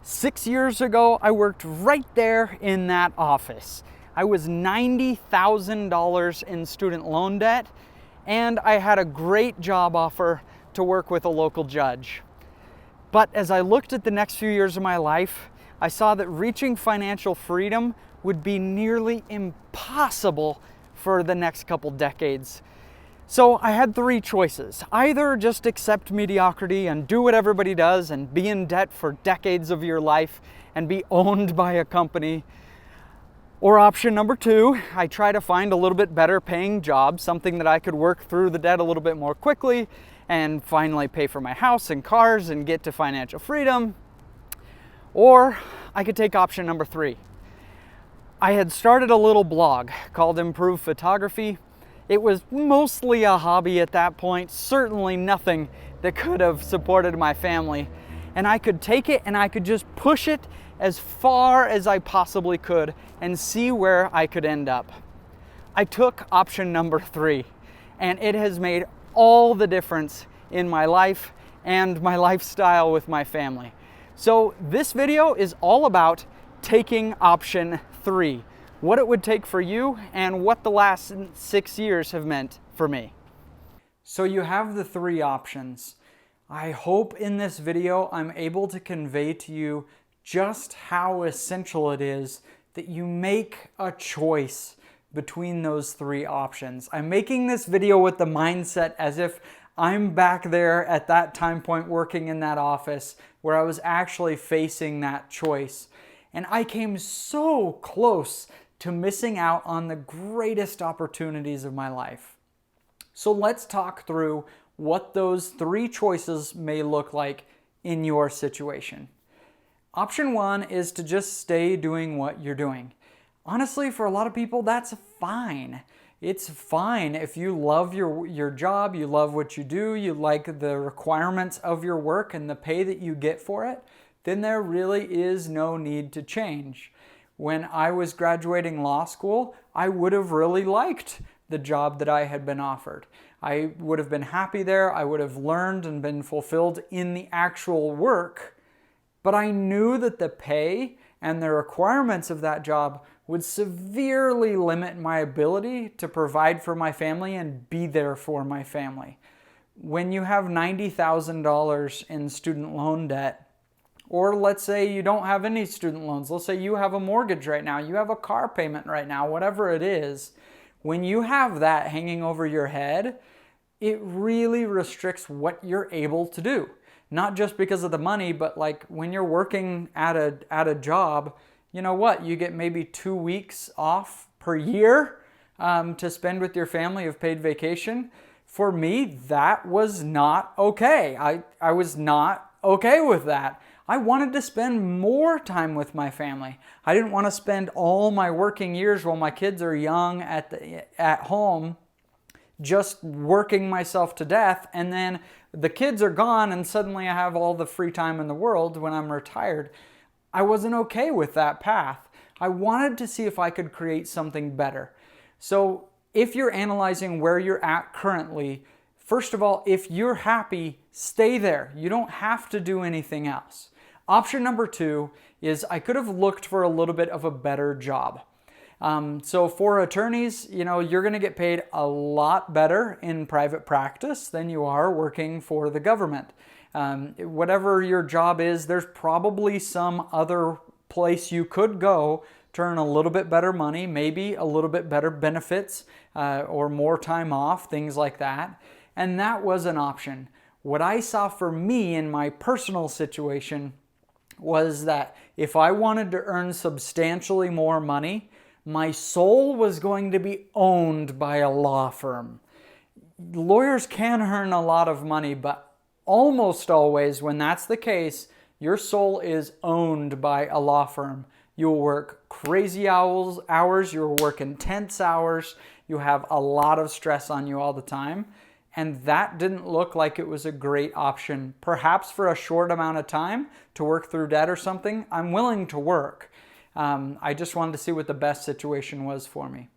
6 years ago, I worked right there in that office. I was $90,000 in student loan debt, and I had a great job offer to work with a local judge. But as I looked at the next few years of my life, I saw that reaching financial freedom would be nearly impossible for the next couple decades. So I had three choices. Either just accept mediocrity and do what everybody does and be in debt for decades of your life and be owned by a company. Or option number two, I try to find a little bit better paying job, something that I could work through the debt a little bit more quickly and finally pay for my house and cars and get to financial freedom. Or I could take option number three. I had started a little blog called Improve Photography. It was mostly a hobby at that point, certainly nothing that could have supported my family. And I could take it and I could just push it as far as I possibly could and see where I could end up. I took option number three, and it has made all the difference in my life and my lifestyle with my family. So this video is all about taking option three, what it would take for you and what the last 6 years have meant for me. So you have the three options. I hope in this video I'm able to convey to you just how essential it is that you make a choice between those three options. I'm making this video with the mindset as if I'm back there at that time point working in that office where I was actually facing that choice. And I came so close to missing out on the greatest opportunities of my life. So let's talk through what those three choices may look like in your situation. Option one is to just stay doing what you're doing. Honestly, for a lot of people, that's fine. It's fine if you love your job, you love what you do, you like the requirements of your work and the pay that you get for it, then there really is no need to change. When I was graduating law school, I would have really liked the job that I had been offered. I would have been happy there, I would have learned and been fulfilled in the actual work, but I knew that the pay and the requirements of that job would severely limit my ability to provide for my family and be there for my family. When you have $90,000 in student loan debt, or let's say you don't have any student loans, let's say you have a mortgage right now, you have a car payment right now, whatever it is, when you have that hanging over your head, it really restricts what you're able to do. Not just because of the money, but like when you're working at a job, you know what? You get maybe 2 weeks off per year to spend with your family of paid vacation. For me, that was not okay. I was not okay with that. I wanted to spend more time with my family. I didn't want to spend all my working years while my kids are young at home just working myself to death, and then the kids are gone and suddenly I have all the free time in the world when I'm retired. I wasn't okay with that path. I wanted to see if I could create something better. So if you're analyzing where you're at currently, first of all, if you're happy, stay there. You don't have to do anything else. Option number two is I could have looked for a little bit of a better job. So for attorneys, you're going to get paid a lot better in private practice than you are working for the government. Whatever your job is, there's probably some other place you could go to earn a little bit better money, maybe a little bit better benefits or more time off, things like that. And that was an option. What I saw for me in my personal situation was that if I wanted to earn substantially more money, my soul was going to be owned by a law firm. Lawyers can earn a lot of money, but almost always when that's the case, your soul is owned by a law firm. You'll work crazy hours, you'll work intense hours, you have a lot of stress on you all the time. And that didn't look like it was a great option. Perhaps for a short amount of time to work through debt or something, I'm willing to work. I just wanted to see what the best situation was for me.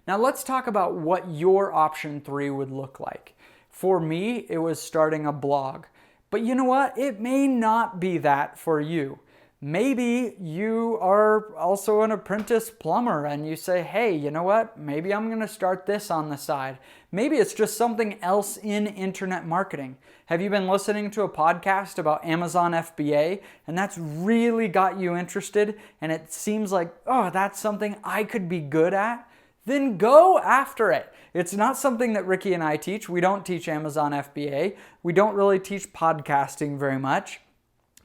Now let's talk about what your option three would look like. For me, it was starting a blog. But you know what? It may not be that for you. Maybe you are also an apprentice plumber and you say, hey, you know what? Maybe I'm going to start this on the side. Maybe it's just something else in internet marketing. Have you been listening to a podcast about Amazon FBA and that's really got you interested and it seems like, oh, that's something I could be good at? Then go after it. It's not something that Ricky and I teach. We don't teach Amazon FBA. We don't really teach podcasting very much.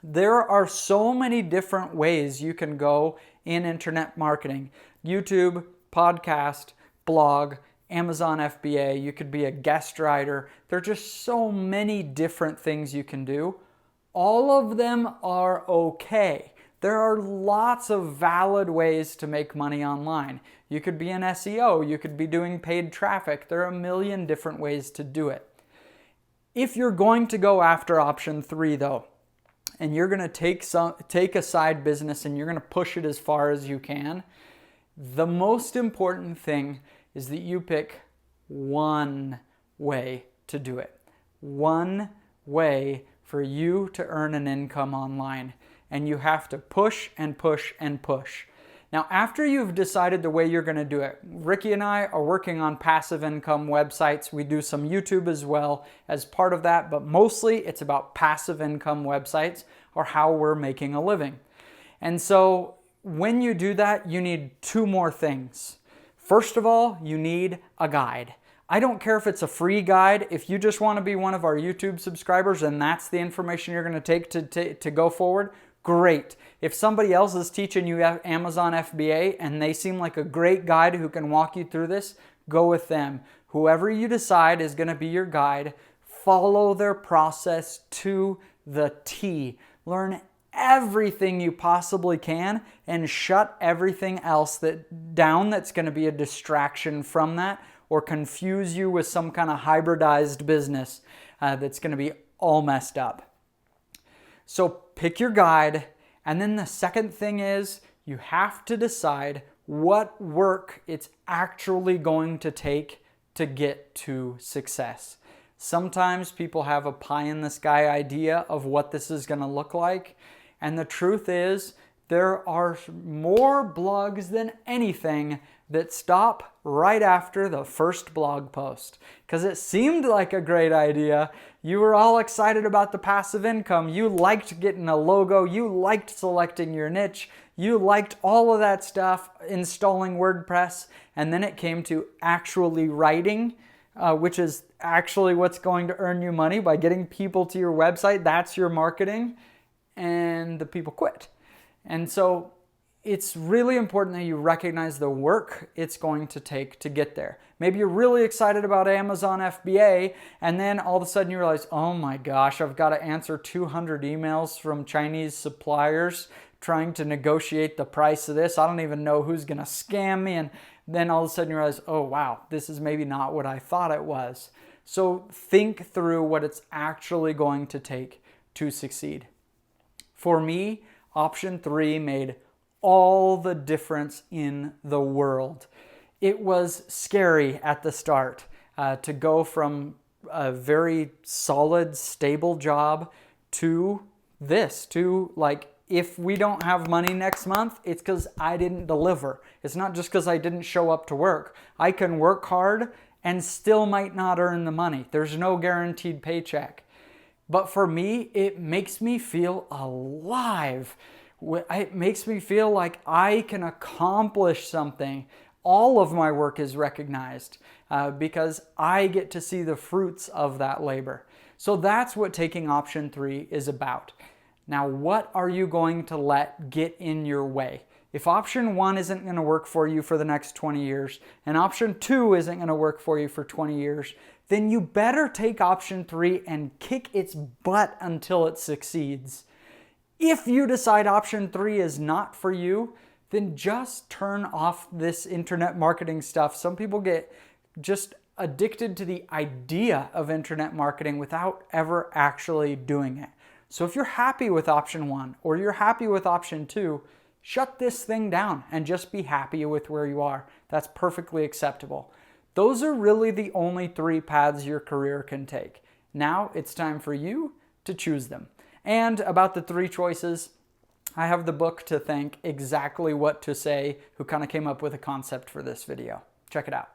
There are so many different ways you can go in internet marketing. YouTube, podcast, blog, Amazon FBA. You could be a guest writer. There are just so many different things you can do. All of them are okay. There are lots of valid ways to make money online. You could be an SEO. You could be doing paid traffic. There are a million different ways to do it. If you're going to go after option 3 though, and you're going to take a side business and you're going to push it as far as you can, the most important thing is that you pick one way to do it. One way for you to earn an income online. And you have to push and push and push. Now, after you've decided the way you're going to do it, Ricky and I are working on passive income websites. We do some YouTube as well as part of that, but mostly it's about passive income websites or how we're making a living. And so when you do that, you need 2 more things. First of all, you need a guide. I don't care if it's a free guide. If you just want to be one of our YouTube subscribers and that's the information you're going to take to go forward, great. If somebody else is teaching you Amazon FBA and they seem like a great guide who can walk you through this, go with them. Whoever you decide is going to be your guide, follow their process to the T. Learn everything you possibly can and shut everything else down that's going to be a distraction from that or confuse you with some kind of hybridized business that's going to be all messed up. So pick your guide, and then the second thing is you have to decide what work it's actually going to take to get to success. Sometimes people have a pie-in-the-sky idea of what this is going to look like, and the truth is there are more blogs than anything that stop right after the first blog post. Because it seemed like a great idea. You were all excited about the passive income. You liked getting a logo. You liked selecting your niche. You liked all of that stuff, installing WordPress. And then it came to actually writing, which is actually what's going to earn you money by getting people to your website. That's your marketing. And the people quit. And so it's really important that you recognize the work it's going to take to get there. Maybe you're really excited about Amazon FBA, and then all of a sudden you realize, oh my gosh, I've got to answer 200 emails from Chinese suppliers trying to negotiate the price of this. I don't even know who's going to scam me. And then all of a sudden you realize, oh wow, this is maybe not what I thought it was. So think through what it's actually going to take to succeed. For me, option 3 made all the difference in the world. It was scary at the start to go from a very solid, stable job to this, to like, if we don't have money next month, it's because I didn't deliver. It's not just because I didn't show up to work. I can work hard and still might not earn the money. There's no guaranteed paycheck. But for me, it makes me feel alive. It makes me feel like I can accomplish something. All of my work is recognized because I get to see the fruits of that labor. So that's what taking option 3 is about. Now, what are you going to let get in your way? If option 1 isn't going to work for you for the next 20 years, and option 2 isn't going to work for you for 20 years, then you better take option 3 and kick its butt until it succeeds. If you decide option 3 is not for you, then just turn off this internet marketing stuff. Some people get just addicted to the idea of internet marketing without ever actually doing it. So if you're happy with option 1 or you're happy with option 2, shut this thing down and just be happy with where you are. That's perfectly acceptable. Those are really the only 3 paths your career can take. Now it's time for you to choose them. And about the 3 choices, I have the book to thank Exactly What to Say, who kind of came up with a concept for this video. Check it out.